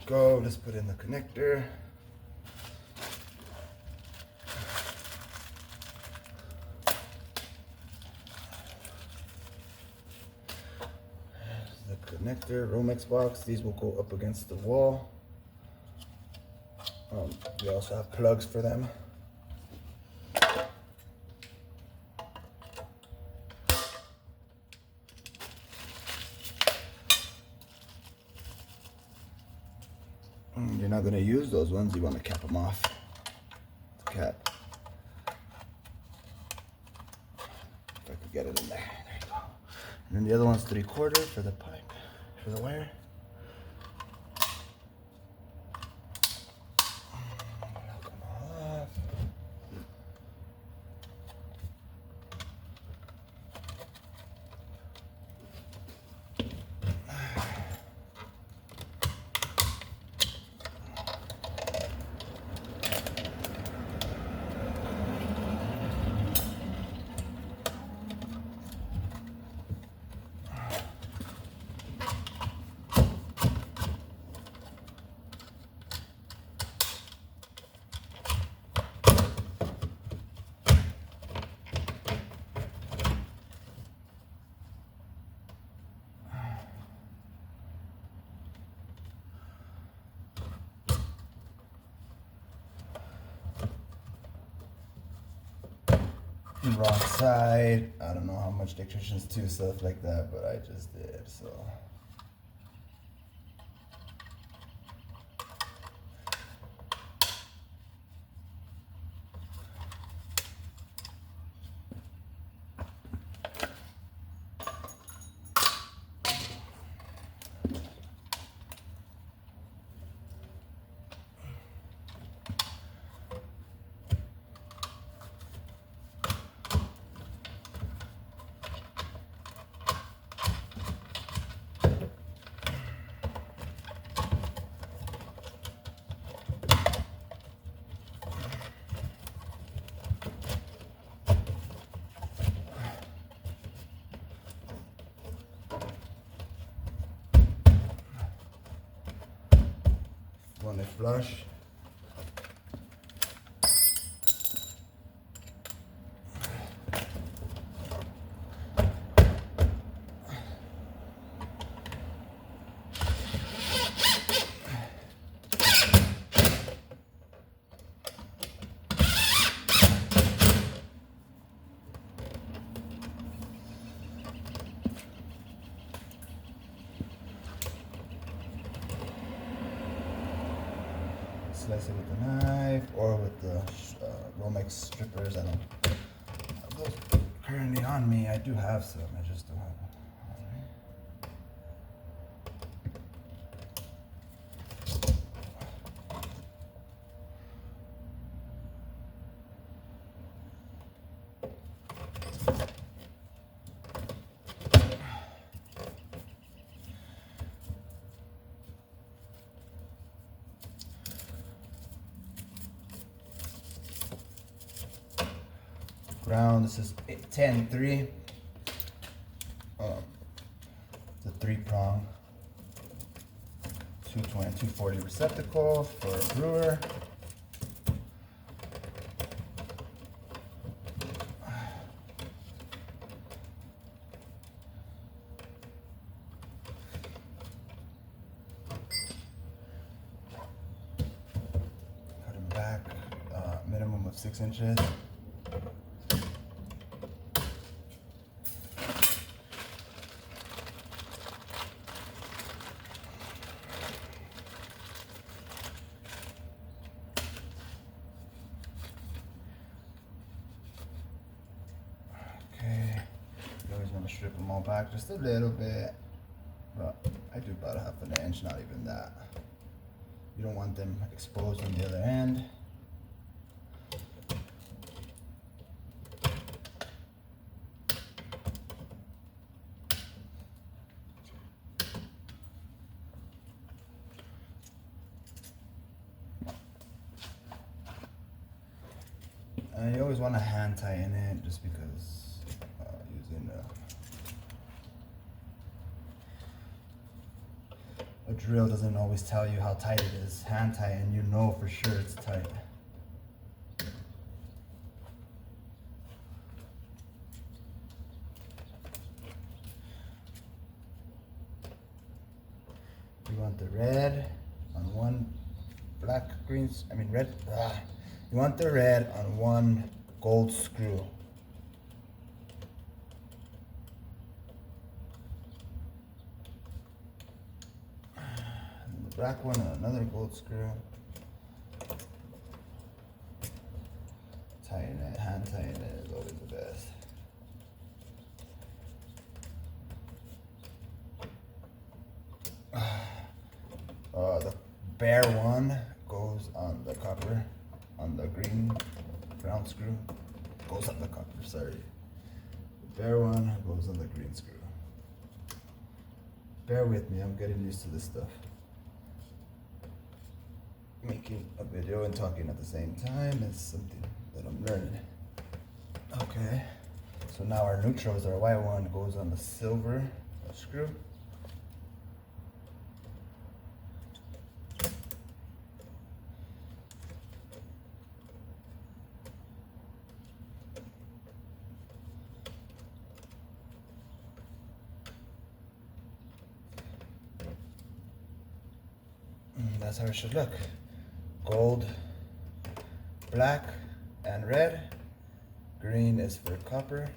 go. Let's put in the connector. The connector, Romex box. These will go up against the wall. We also have plugs for them. You're not going to use those ones, you want to cap them off. Cap. If I could get it in there. There you go. And then the other one's 3/4 for the pipe, for the wire. Wrong side. I don't know how much electricians do stuff like that, but I just did, so. When they flush. Slice it with the knife or with the Romex strippers. I don't have those currently on me. I do have some, I just don't have them on me. Ground, this is 10-3. It's a 3-prong 220 240 receptacle for a brewer. Cut him back minimum of 6 inches. Strip them all back just a little bit, but I do about 1/2 inch, not even that. You don't want them exposed on the other end. And you always want to hand tighten it just because using a drill doesn't always tell you how tight it is. Hand tight, and you know for sure it's tight. You want the red on one black, greens, I mean red, you want the red on one gold screw. And the black one on another gold screw. Tighten it, hand tighten it is always the best. The bare one goes on the copper, on the green ground screw. Goes on the copper, sorry. The bare one goes on the green screw. Bear with me, I'm getting used to this stuff. Making a video and talking at the same time is something that I'm learning. Okay, so now our neutrals, our white one goes on the silver screw. That's how it should look. Gold, black, and red. Green is for copper,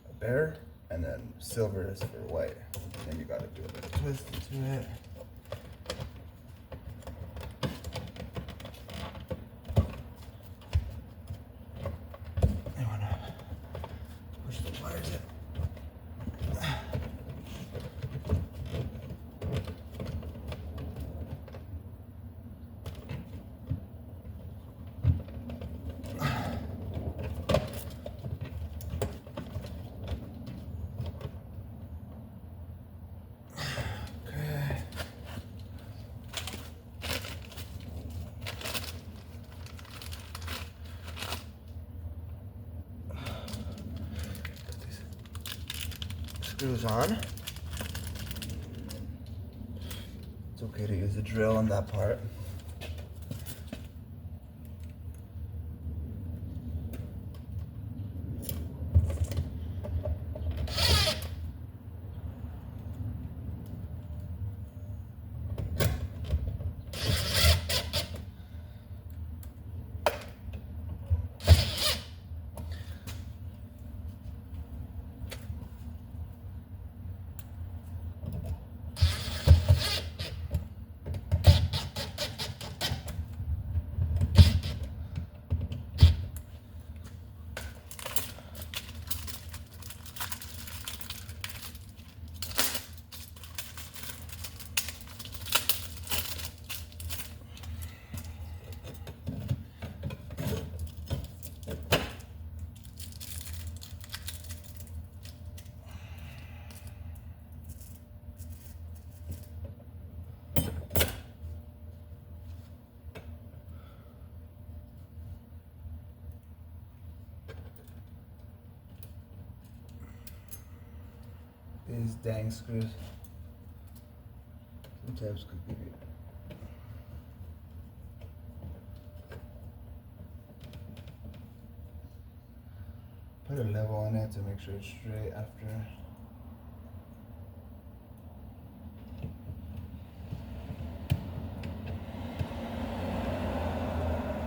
a bear, and then silver is for white. And then you gotta do a little twist into it. You wanna push the wires in. Screws on. It's okay to use a drill on that part. These dang screws sometimes could give you. Put a level on it to make sure it's straight after.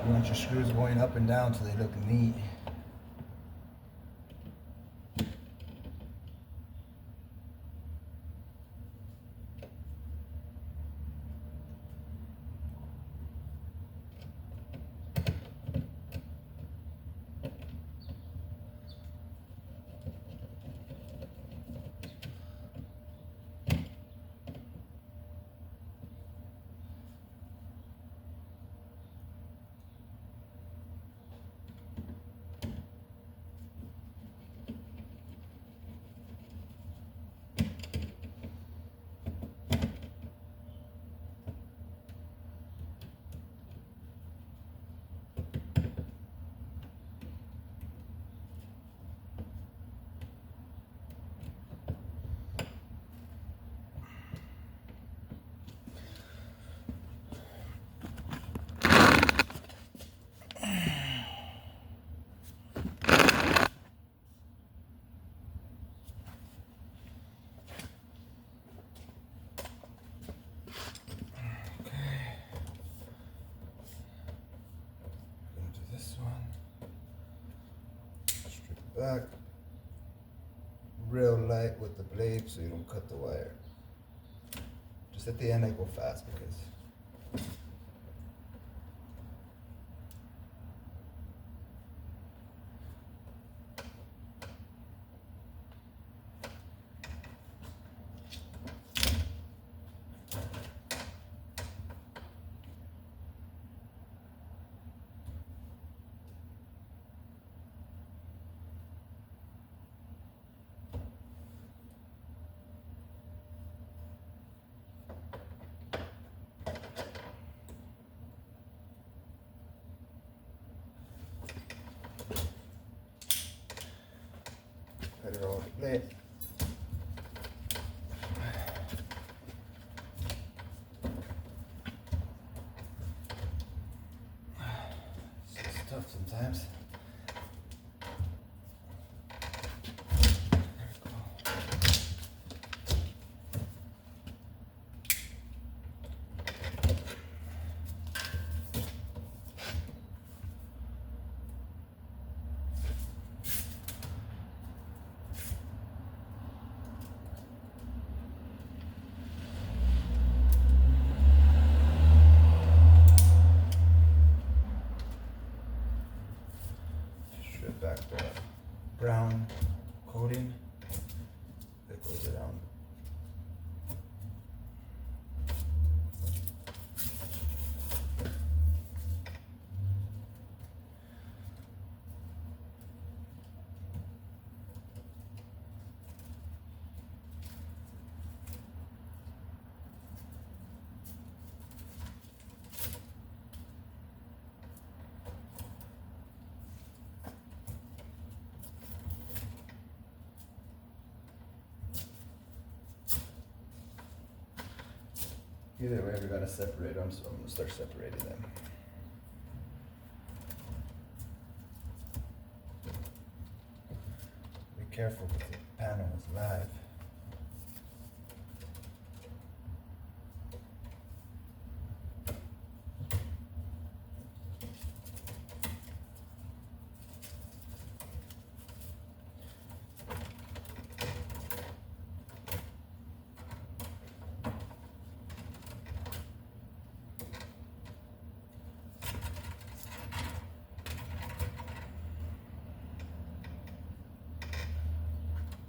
You want your screws going up and down so they look neat. back real light with the blade so you don't cut the wire. Just at the end I go fast because cut it all the blade. It's tough sometimes. Strip back the brown coating that goes around. Either way, we gotta separate them, so I'm gonna start separating them. Be careful because the panel is live.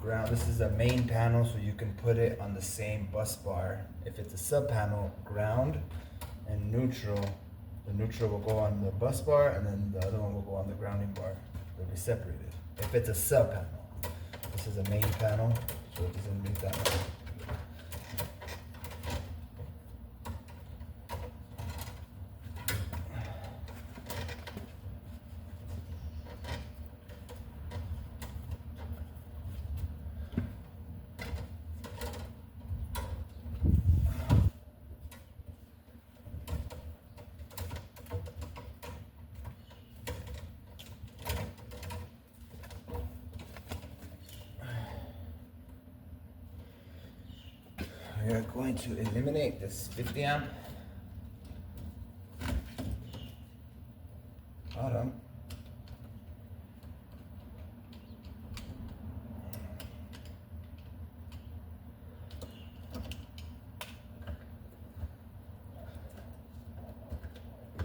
Ground. This is a main panel, so you can put it on the same bus bar. If it's a sub panel, ground and neutral, the neutral will go on the bus bar, and then the other one will go on the grounding bar. They'll be separated. If it's a sub panel, this is a main panel, so it doesn't need that one. We are going to eliminate this 50 amp bottom.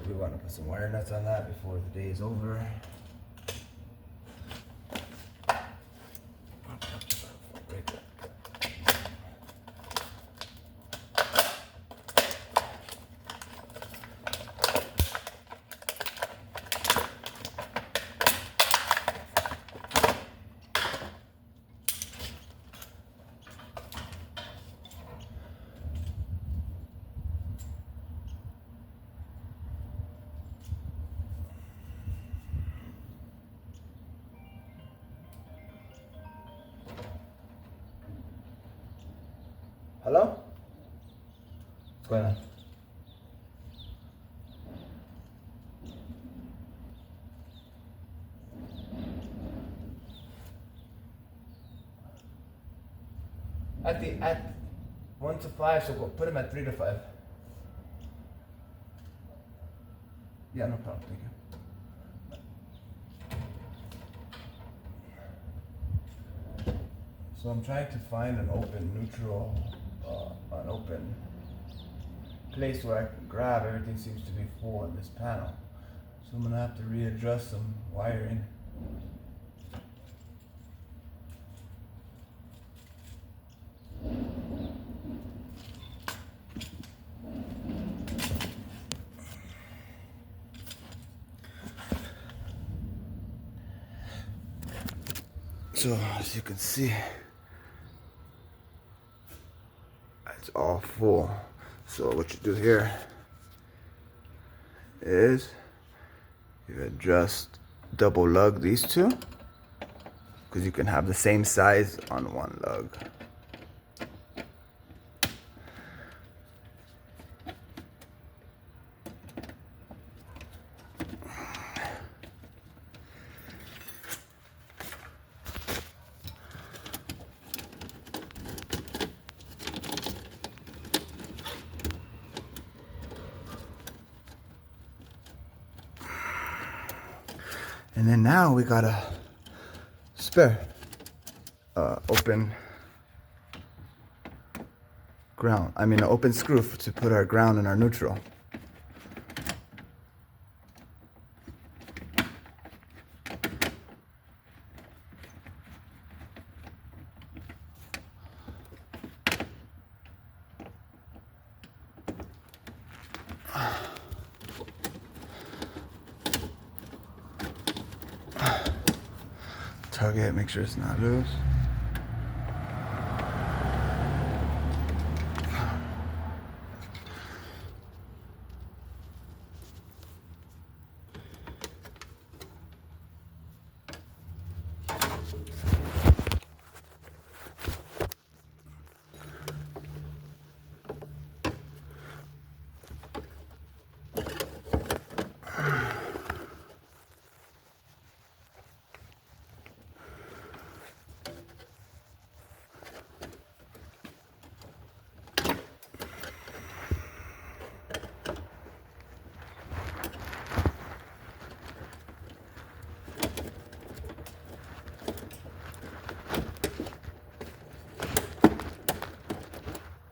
We want to put some wire nuts on that before the day is over. Hello? What's going on? At 1 to 5, so go put him at 3 to 5. Yeah, no problem. Thank you. So I'm trying to find an open neutral, an open place where I can grab. Everything seems to be full in this panel. So I'm gonna have to readjust some wiring. So as you can see, it's all full. So what you do here is you adjust, double lug these two, because you can have the same size on one lug. And then now we got a spare open ground. I mean, an open screw to put our ground and our neutral. Tug it, make sure it's not loose.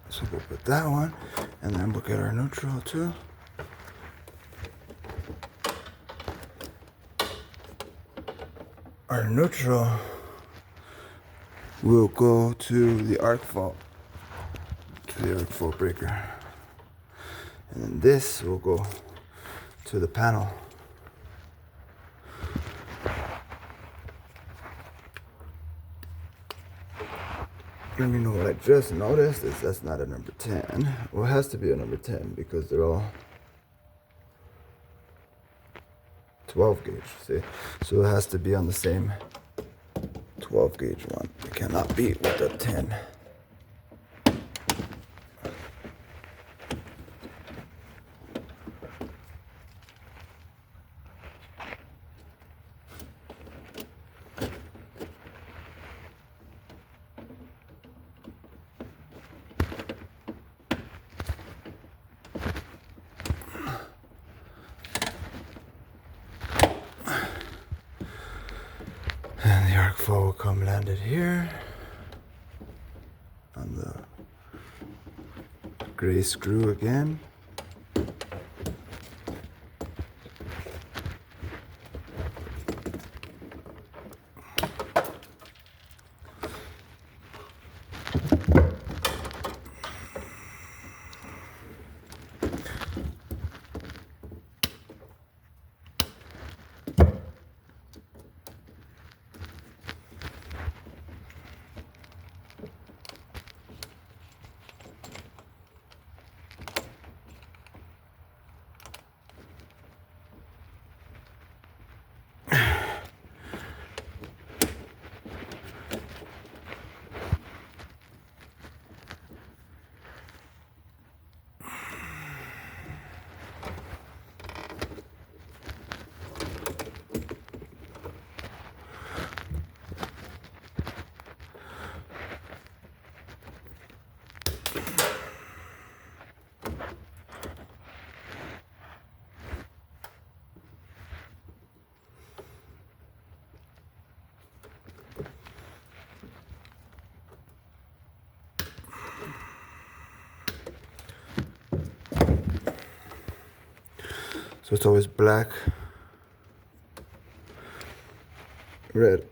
So we'll put that one, and then look at our neutral too. Our neutral will go to the arc fault, breaker. And then this will go to the panel. Let me know what I just noticed is that's not a number 10. Well, it has to be a number 10 because they're all 12 gauge, see? So it has to be on the same 12 gauge one. It cannot be with a 10. And the arc fault will come landed here on the gray screw again. So it's always black, red.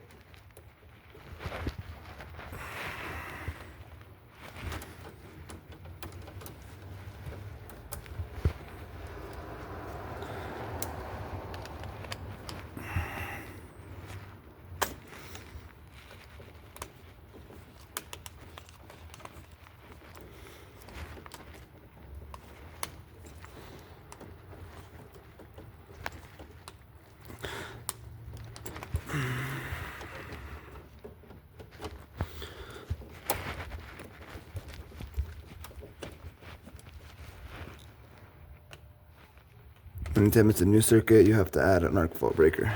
Anytime it's a new circuit, you have to add an arc fault breaker.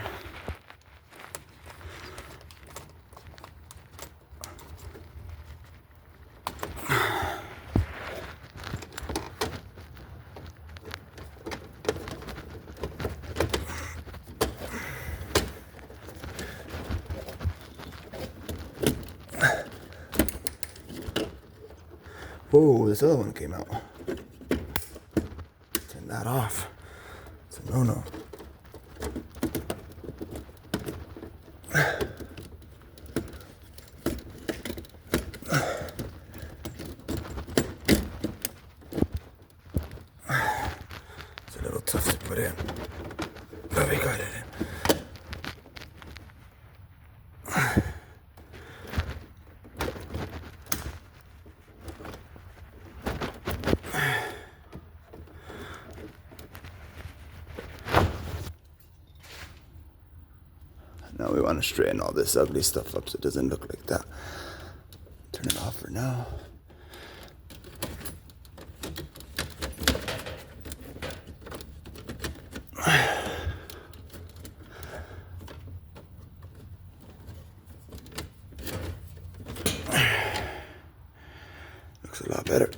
Whoa, this other one came out. Turn that off. It's a no-no. It's a little tough to put in, but we got it in. Now we want to straighten all this ugly stuff up so it doesn't look like that. Turn it off for now. Looks a lot better.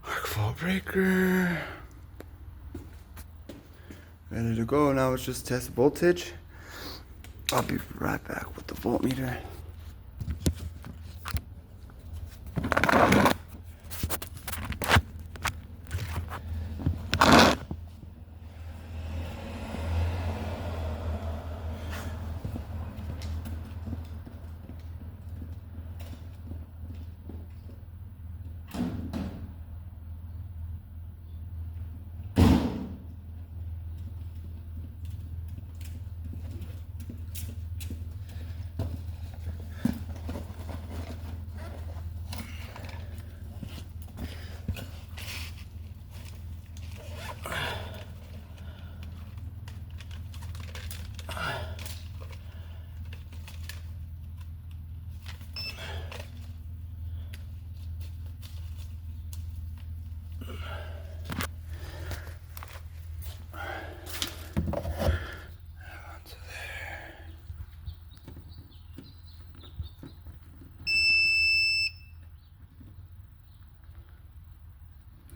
Arc fault breaker. Ready to go. Now it's just test voltage. I'll be right back with the voltmeter.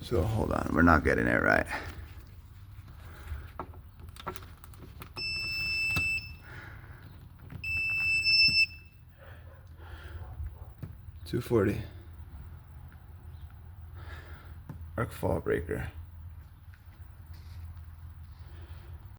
So hold on, we're not getting it right. $240. Arc fault breaker.